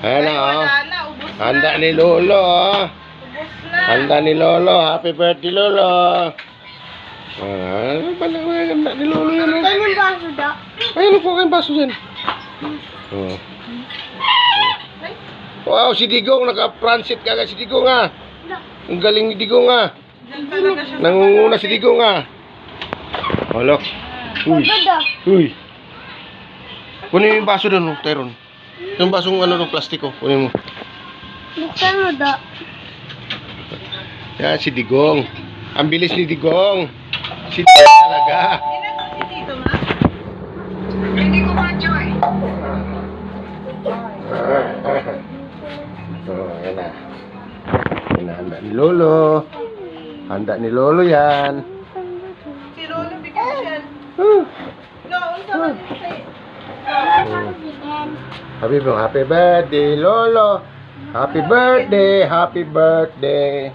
Ayan na, oh. Wala na, ubos na. Handa ni Lolo, oh. Ubos na. Handa ni Lolo. Happy birthday, Lolo. Ano pala, handa ni Lolo yan, oh. Anong baso daw? Ayun, po kayong baso dyan. Oh. Wow, si Digong. Naka-transit ka si Digong, ah. Ang galing ni Digong, ah. Diyan talaga siya. Nangunguna si Digong, ah. Oh, look. Uy. Uy. Kunin mo yung baso doon, Tyron. Yung basong ano, plastiko. Kunin mo. Buksan mo daw. Yan, si Digong. Ang bilis ni Digong. Si Digong talaga. Si Tito na? Hindi ko ma-joy. Oh, yan na. Yan na, handa ni Lolo. Handa ni Lolo yan. Si Lolo, bigyan siya. Uh, No, unsa man yun sa'yo? happy birthday, Lolo. Happy birthday, happy birthday.